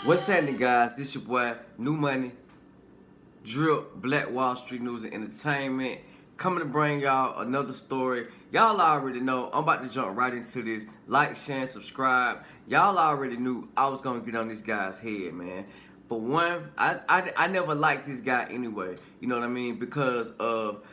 What's happening, guys? This your boy, New Money, Drip, Black Wall Street News and Entertainment. Coming to bring y'all another story. Y'all already know I'm about to jump right into this. Like, share, and subscribe. Y'all already knew I was gonna get on this guy's head, man. For one, I never liked this guy anyway. You know what I mean? Because of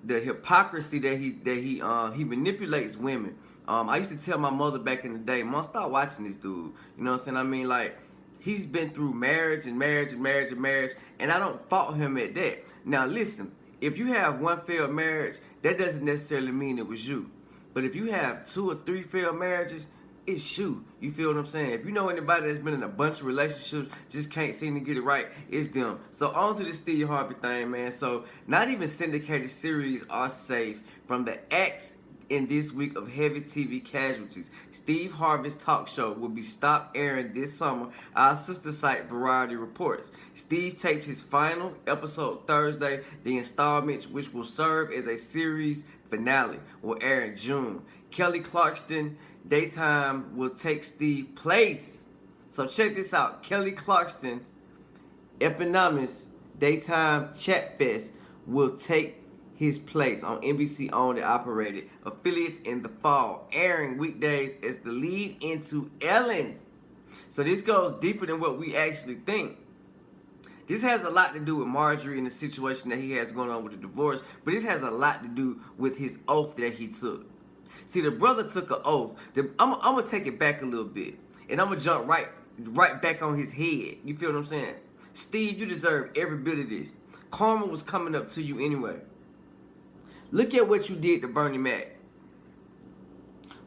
the hypocrisy that he manipulates women. I used to tell my mother back in the day, Mom, stop watching this dude. You know what I'm saying? I mean, like, he's been through marriage and marriage and marriage and marriage, and I don't fault him at that. Now listen, if you have one failed marriage, that doesn't necessarily mean it was you. But if you have 2 or 3 failed marriages, it's you. You feel what I'm saying? If you know anybody that's been in a bunch of relationships, just can't seem to get it right, it's them. So on to the Steve Harvey thing, man. So not even syndicated series are safe from the acts in this week of heavy TV casualties. Steve Harvey's talk show will be stopped airing this summer, our sister site Variety reports. Steve tapes his final episode Thursday. The installment, which will serve as a series finale, will air in June. Kelly Clarkson daytime will take Steve's place. So check this out. Kelly Clarkson eponymous daytime chat fest will take his place on NBC owned and operated affiliates in the fall, airing weekdays as the lead into Ellen. So this goes deeper than what we actually think. This has a lot to do with Marjorie and the situation that he has going on with the divorce, but this has a lot to do with his oath that he took. See, the brother took an oath. I'm gonna take it back a little bit, and I'm gonna jump right back on his head. You feel what I'm saying? Steve, you deserve every bit of this. Karma was coming up to you anyway. Look at what you did to Bernie Mac.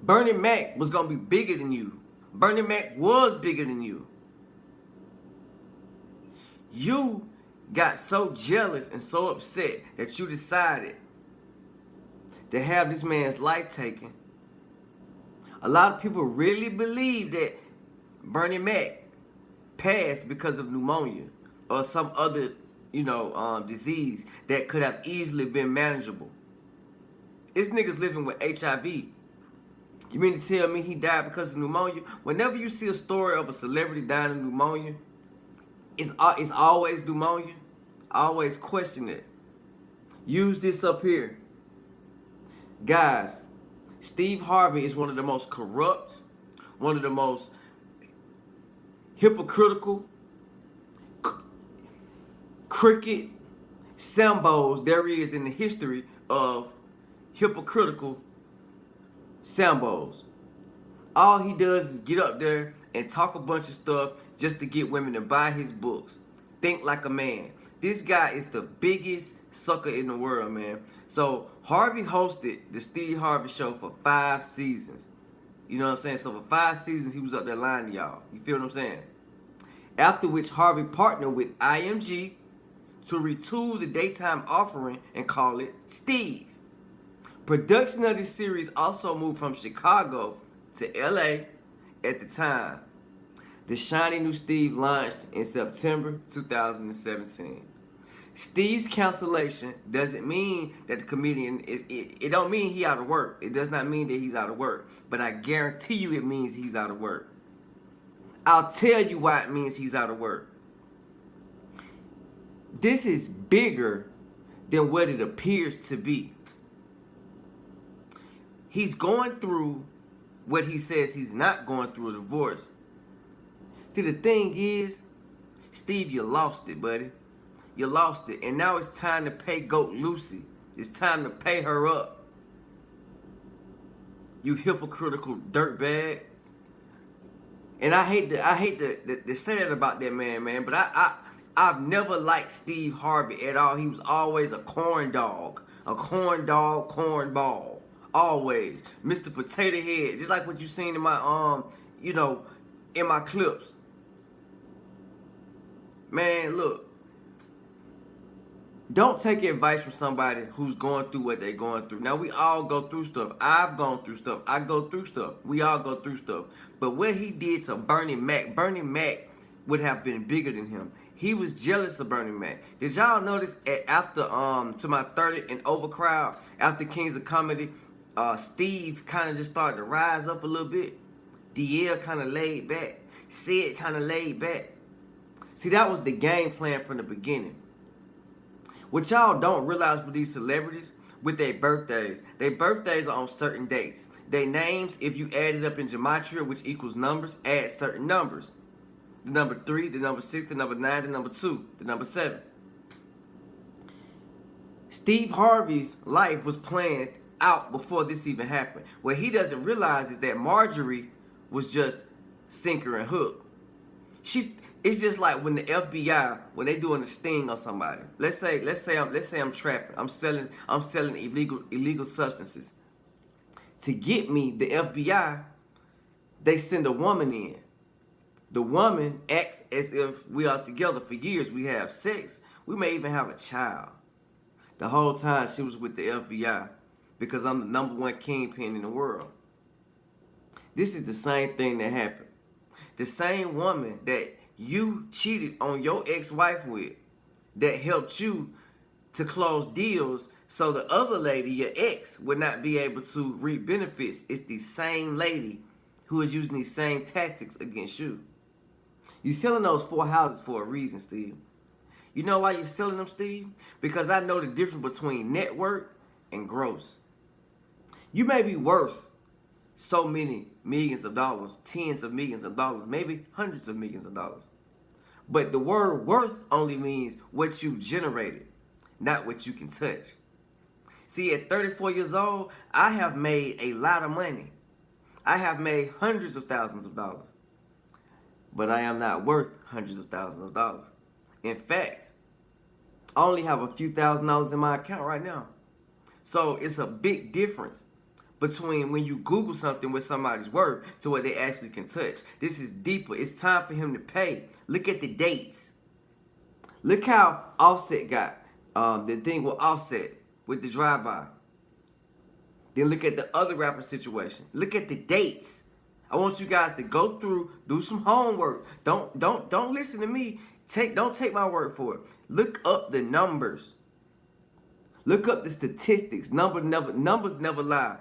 Bernie Mac was going to be bigger than you. Bernie Mac was bigger than you. You got so jealous and so upset that you decided to have this man's life taken. A lot of people really believe that Bernie Mac passed because of pneumonia or some other, disease that could have easily been manageable. This nigga's living with HIV. You mean to tell me he died because of pneumonia? Whenever you see a story of a celebrity dying of pneumonia, it's always pneumonia. Always question it. Use this up here. Guys, Steve Harvey is one of the most corrupt, one of the most hypocritical, crooked sambos there is in the history of hypocritical sambos. All he does is get up there and talk a bunch of stuff just to get women to buy his books. Think like a man. This guy is the biggest sucker in the world, man. So Harvey hosted the Steve Harvey show for 5 seasons. You know what I'm saying? So for 5 seasons he was up there lying to y'all. You feel what I'm saying? After which Harvey partnered with IMG to retool the daytime offering and call it Steve. Production of this series also moved from Chicago to LA at the time. The shiny new Steve launched in September 2017. Steve's cancellation doesn't mean that the comedian it don't mean he out of work. It does not mean that he's out of work. But I guarantee you it means he's out of work. I'll tell you why it means he's out of work. This is bigger than what it appears to be. He's going through what he says he's not going through, a divorce. See, the thing is, Steve, you lost it, buddy. You lost it. And now it's time to pay Goat Lucy. It's time to pay her up. You hypocritical dirtbag. And I hate to say that about that man, but I've never liked Steve Harvey at all. He was always a corn dog. A corn dog, corn ball. Always. Mr. Potato Head. Just like what you seen in my in my clips. Man, look. Don't take advice from somebody who's going through what they're going through. Now, we all go through stuff. I've gone through stuff. I go through stuff. We all go through stuff. But what he did to Bernie Mac would have been bigger than him. He was jealous of Bernie Mac. Did y'all notice after to my 30 and over crowd, after Kings of Comedy, Steve kind of just started to rise up a little bit. DL kind of laid back. Sid kind of laid back. See, that was the game plan from the beginning. What y'all don't realize with these celebrities, with their birthdays are on certain dates. Their names, if you add it up in gematria, which equals numbers, add certain numbers. The number 3, the number 6, the number 9, the number 2, the number 7. Steve Harvey's life was planned out before this even happened. What he doesn't realize is that Marjorie was just sinker and hook. It's just like when the FBI, when they doing a sting on somebody. Let's say I'm trapping. I'm selling illegal substances. To get me, the FBI, they send a woman in. The woman acts as if we are together for years. We have sex. We may even have a child. The whole time she was with the FBI because I'm the #1 kingpin in the world. This is the same thing that happened. The same woman that you cheated on your ex-wife with, that helped you to close deals so the other lady, your ex, would not be able to reap benefits. It's the same lady who is using these same tactics against you. You're selling those 4 houses for a reason, Steve. You know why you're selling them, Steve? Because I know the difference between net worth and gross. You may be worth so many millions of dollars, tens of millions of dollars, maybe hundreds of millions of dollars. But the word worth only means what you generated, not what you can touch. See, at 34 years old, I have made a lot of money. I have made hundreds of thousands of dollars. But I am not worth hundreds of thousands of dollars. In fact, I only have a few $1,000s in my account right now. So it's a big difference between when you Google something what somebody's worth to what they actually can touch. This is deeper. It's time for him to pay. Look at the dates. Look how Offset got the thing with Offset with the drive-by. Then look at the other rapper situation. Look at the dates. I want you guys to go through, do some homework. Don't listen to me. Don't take my word for it. Look up the numbers. Look up the statistics. Numbers never lie.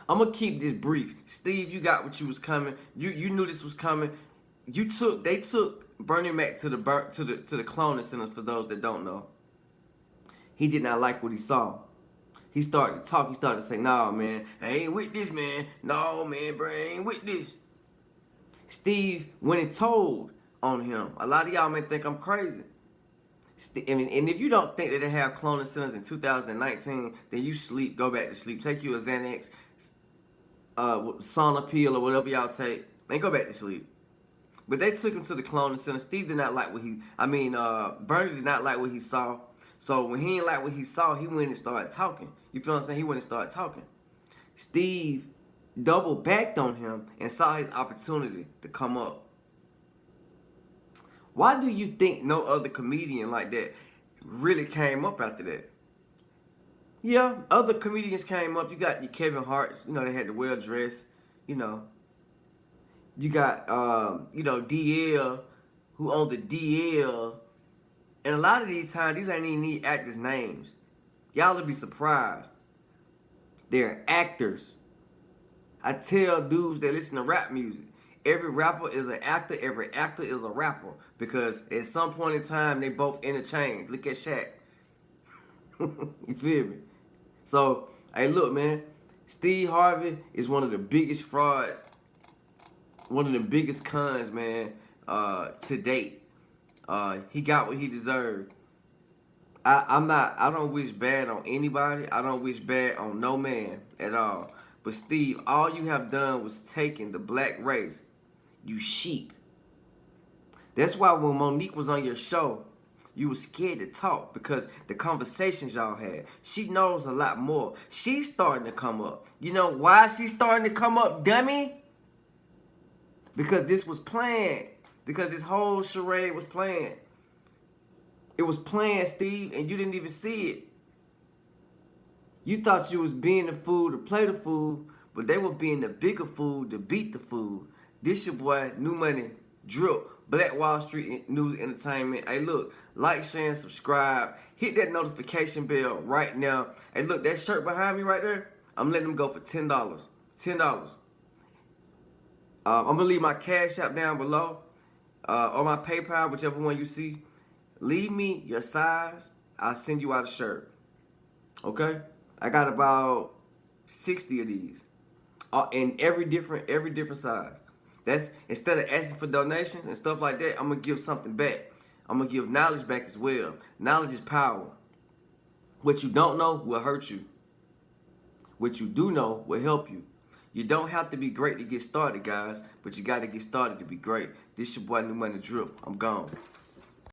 I'm gonna keep this brief. Steve, you got what you was coming. You knew this was coming. They took Bernie Mac to the cloning centers. For those that don't know, he did not like what he saw. He started to talk. He started to say, "Nah, man, I ain't with this, man. No, man, bro, I ain't with this." Steve went and told on him. A lot of y'all may think I'm crazy. And if you don't think that they have cloning centers in 2019, then you sleep. Go back to sleep. Take you a Xanax, sauna pill, or whatever y'all take, and go back to sleep. But they took him to the cloning center. Steve did not like Bernie did not like what he saw. So when he didn't like what he saw, he went and started talking. You feel what I'm saying? He went and started talking. Steve double backed on him and saw his opportunity to come up. Why do you think no other comedian like that really came up after that? Yeah, other comedians came up. You got your Kevin Hart's, they had the well dress, You got, DL, who owned the DL. And a lot of these times, these ain't even need actors' names. Y'all will be surprised. They're actors. I tell dudes that listen to rap music, every rapper is an actor, every actor is a rapper. Because at some point in time, they both interchange. Look at Shaq. You feel me? So, hey, look, man. Steve Harvey is one of the biggest frauds, one of the biggest cons, man, to date. He got what he deserved. I don't wish bad on anybody. I don't wish bad on no man at all. But Steve, all you have done was taken the black race. You sheep. That's why when Monique was on your show, you were scared to talk because the conversations y'all had. She knows a lot more. She's starting to come up. You know why she's starting to come up, dummy? Because this was planned. Because this whole charade was planned. It was planned, Steve, and you didn't even see it. You thought you was being the fool to play the fool, but they were being the bigger fool to beat the fool. This your boy, New Money, Drip, Black Wall Street News Entertainment. Hey, look, like, share, and subscribe. Hit that notification bell right now. Hey, look, that shirt behind me right there, I'm letting them go for $10. $10. I'm going to leave my Cash App down below. or my PayPal, whichever one you see. Leave me your size. I'll send you out a shirt. Okay? I got about 60 of these, in every different size. That's instead of asking for donations and stuff like that, I'm gonna give something back. I'm gonna give knowledge back as well. Knowledge is power. What you don't know will hurt you. What you do know will help you. You don't have to be great to get started, guys, but you got to get started to be great. This your boy New Money Drip. I'm gone.